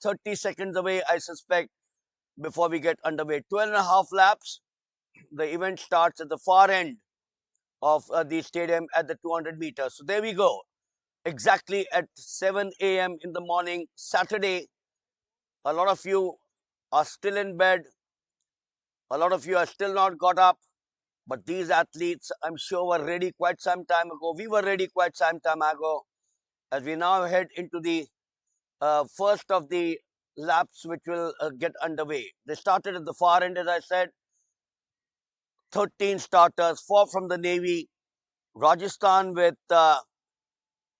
30 seconds away, I suspect, before we get underway. 12 and a half laps. The event starts at the far end of the stadium at the 200 meters. So there we go. Exactly at 7 a.m. in the morning, Saturday. A lot of you are still in bed. A lot of you are still not got up. But these athletes, I'm sure, were ready quite some time ago. We were ready quite some time ago. As we now head into the first of the laps, which will get underway. They started at the far end, as I said. 13 starters, 4 from the Navy. Rajasthan with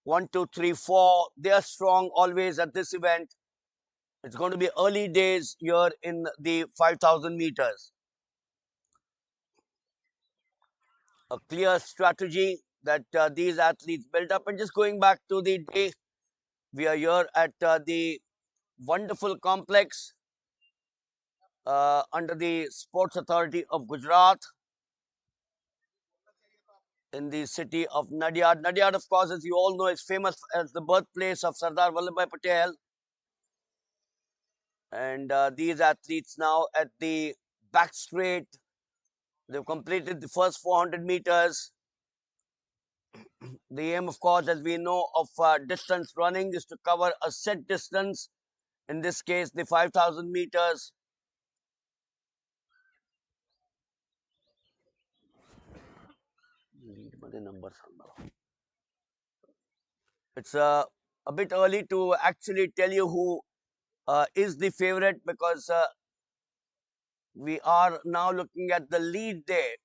1, 2, 3, 4. They are strong always at this event. It's going to be early days here in the 5,000 meters. A clear strategy that these athletes built up. And just going back to the day, we are here at the wonderful complex under the Sports Authority of Gujarat in the city of Nadyad. Nadyad, of course, as you all know, is famous as the birthplace of Sardar Vallabhbhai Patel. And these athletes now at the back straight, they've completed the first 400 meters. The aim, of course, as we know, of distance running is to cover a set distance. In this case, the 5,000 meters. It's a bit early to actually tell you who is the favorite because we are now looking at the lead there.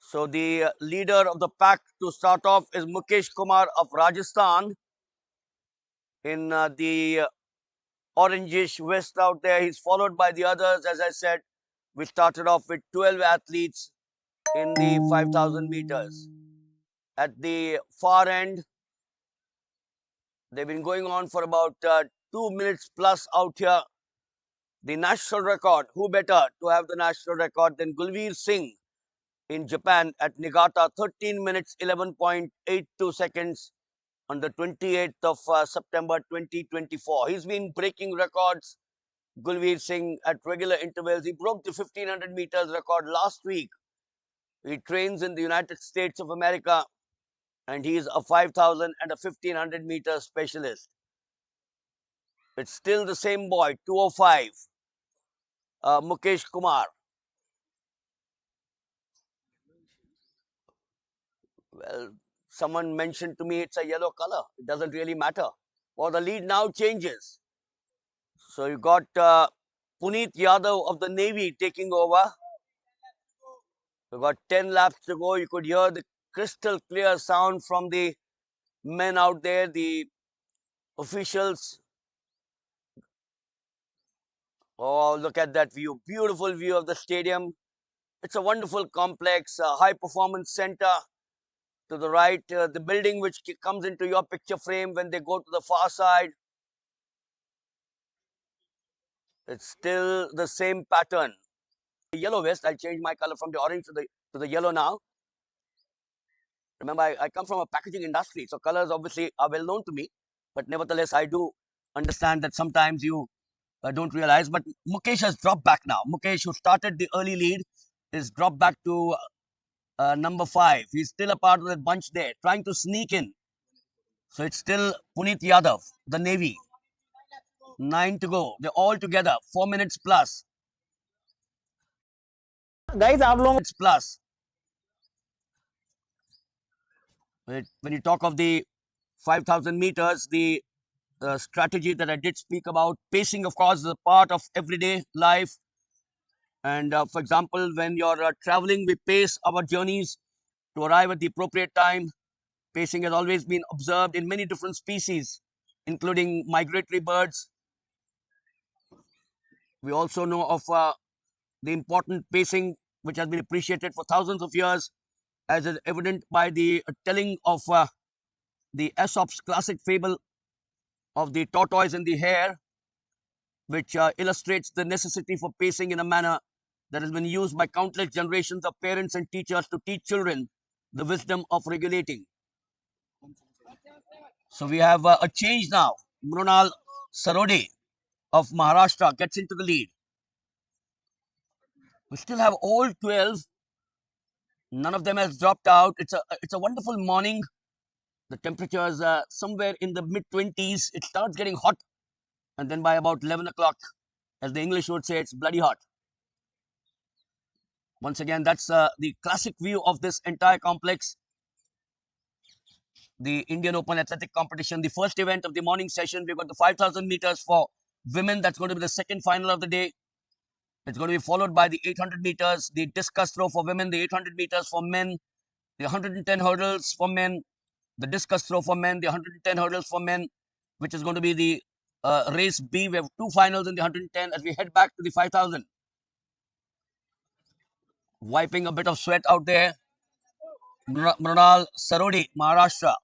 So the leader of the pack to start off is Mukesh Kumar of Rajasthan in the orangish vest out there. He's followed by the others. As I said, we started off with 12 athletes in the 5,000 meters. At the far end, they've been going on for about 2 minutes plus out here. The national record, who better to have the national record than Gulveer Singh in Japan at Niigata, 13 minutes 11.82 seconds on the 28th of September 2024. He's been breaking records, Gulveer Singh, at regular intervals. He broke the 1500 meters record last week. He trains in the United States of America and he is a 5,000 and a 1500 meter specialist. It's still the same boy, 205, Mukesh Kumar. Well, someone mentioned to me it's a yellow color. It doesn't really matter. Or the lead now changes. So you got Puneet Yadav of the Navy taking over. You got 10 laps to go. You could hear the crystal clear sound from the men out there, the officials. Oh, look at that view. Beautiful view of the stadium. It's a wonderful complex, a high performance center. To the right, the building which comes into your picture frame when they go to the far side. It's still the same pattern. The yellow vest, I'll change my color from the orange to the yellow now. Remember, I come from a packaging industry, so colors obviously are well known to me. But nevertheless, I do understand that sometimes you don't realize. But Mukesh has dropped back now. Mukesh, who started the early lead, is dropped back to number 5. He's still a part of that bunch there, trying to sneak in. So it's still Puneet Yadav, the Navy. 9 to go. They're all together. 4 minutes plus. Guys, आप लोग It's plus. When you talk of the 5,000 meters, the strategy that I did speak about, pacing, of course, is a part of everyday life. And for example, when you're traveling, we pace our journeys to arrive at the appropriate time. Pacing has always been observed in many different species, including migratory birds. We also know of the important pacing which has been appreciated for thousands of years, as is evident by the telling of the Aesop's classic fable of the tortoise and the hare, which illustrates the necessity for pacing in a manner that has been used by countless generations of parents and teachers to teach children the wisdom of regulating. So we have a change now. Mrunal Sarode of Maharashtra gets into the lead. We still have all 12. None of them has dropped out. It's a wonderful morning. The temperature is somewhere in the mid 20s. It starts getting hot, and then by about 11 o'clock, as the English would say, it's bloody hot. Once again, that's the classic view of this entire complex. The Indian Open Athletic Competition, the first event of the morning session. We've got the 5,000 meters for women. That's going to be the second final of the day. It's going to be followed by the 800 meters, the discus throw for women, the 800 meters for men, the 110 hurdles for men, the discus throw for men, the 110 hurdles for men, which is going to be the race B. We have two finals in the 110 as we head back to the 5,000. Wiping a bit of sweat out there. Mrunal Sarode, Maharashtra.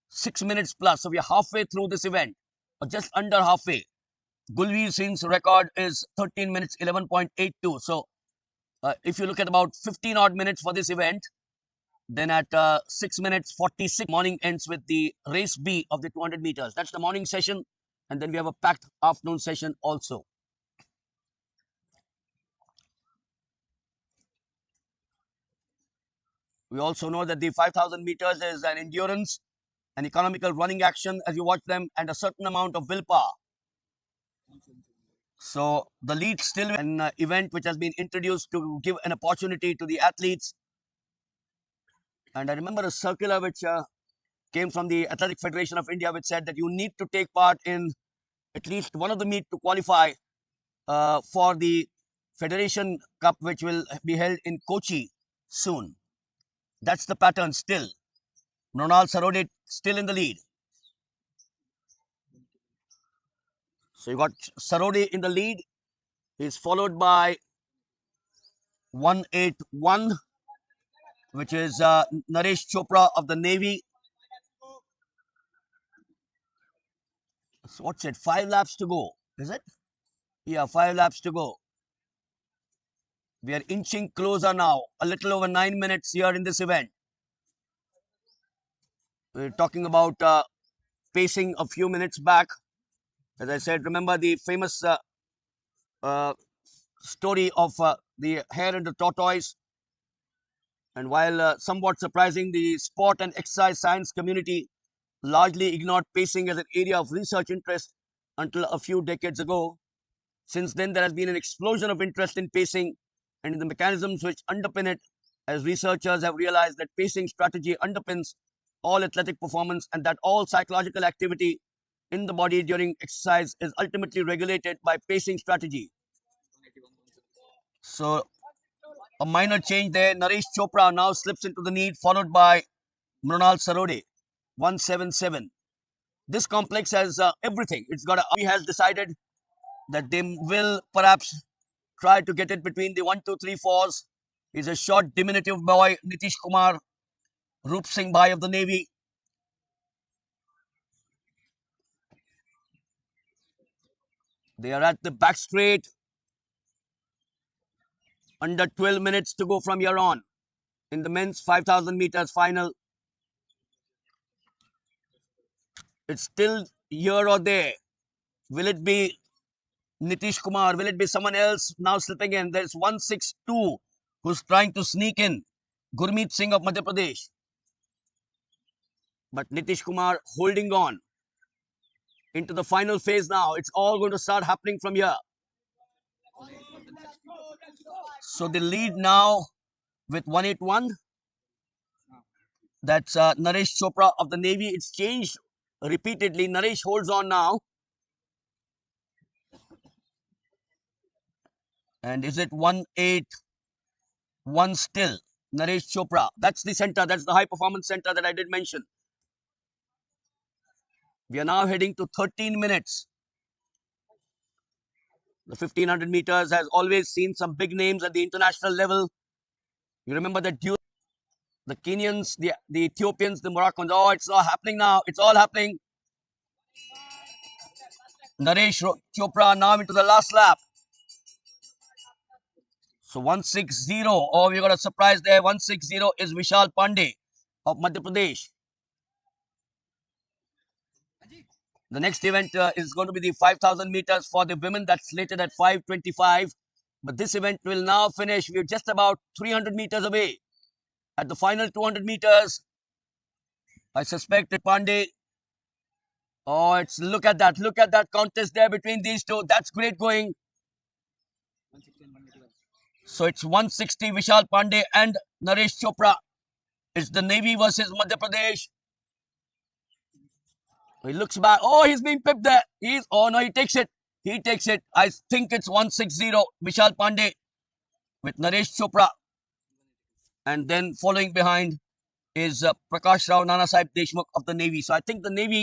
6 minutes plus. So we are halfway through this event, or just under halfway. Gulveer Singh's record is 13 minutes 11.82. So if you look at about 15 odd minutes for this event, then at 6 minutes 46, morning ends with the race B of the 200 meters. That's the morning session. And then we have a packed afternoon session also. We also know that the 5,000 meters is an endurance, an economical running action as you watch them, and a certain amount of willpower. So the lead still an event which has been introduced to give an opportunity to the athletes. And I remember a circular which came from the Athletic Federation of India, which said that you need to take part in at least one of the meet to qualify for the Federation Cup, which will be held in Kochi soon. That's the pattern still. Mrunal Sarode still in the lead. So you got Sarode in the lead. He's followed by 181, which is Naresh Chopra of the Navy. So what's it? 5 laps to go, is it? Yeah, 5 laps to go. We are inching closer now, a little over 9 minutes here in this event. We're talking about pacing a few minutes back. As I said, remember the famous uh, story of the hare and the tortoise. And while somewhat surprising, the sport and exercise science community largely ignored pacing as an area of research interest until a few decades ago. Since then, there has been an explosion of interest in pacing and in the mechanisms which underpin it, as researchers have realized that pacing strategy underpins all athletic performance and that all psychological activity in the body during exercise is ultimately regulated by pacing strategy. So a minor change there. Naresh Chopra now slips into the lead, followed by Mrunal Sarode, 177. This complex has everything. It's got he has decided that they will perhaps try to get it between the 1, 2, 3, 4s. He's a short, diminutive boy, Nitish Kumar, Roop Singh Bhai of the Navy. They are at the back straight. Under 12 minutes to go from here on. In the men's 5,000 meters final, it's still here or there. Will it be Nitish Kumar? Will it be someone else now slipping in? There's 162 who's trying to sneak in. Gurmeet Singh of Madhya Pradesh. But Nitish Kumar holding on into the final phase now. It's all going to start happening from here. So the lead now with 181. That's Naresh Chopra of the Navy. It's changed repeatedly. Naresh holds on now. And is it 181 still? Naresh Chopra. That's the center. That's the high performance center that I did mention. We are now heading to 13 minutes. The 1500 meters has always seen some big names at the international level. You remember that the Kenyans, the Ethiopians, the Moroccans. Oh, it's all happening now. It's all happening. Naresh Chopra now into the last lap. So 160. Oh, we got a surprise there. 160 is Vishal Pandey of Madhya Pradesh. The next event is going to be the 5,000 meters for the women. That's slated at 5:25. But this event will now finish. We're just about 300 meters away. At the final 200 meters, I suspect that Pandey. Oh, it's look at that. Look at that contest there between these two. That's great going. So it's 160 Vishal Pandey and Naresh Chopra. It's the Navy versus Madhya Pradesh. He looks back. Oh, he's being pipped there. Oh no, he takes it. He takes it. I think it's 160 Vishal Pandey with Naresh Chopra. And then following behind is Prakash Rao Nana Sahib Deshmukh of the Navy. So I think the Navy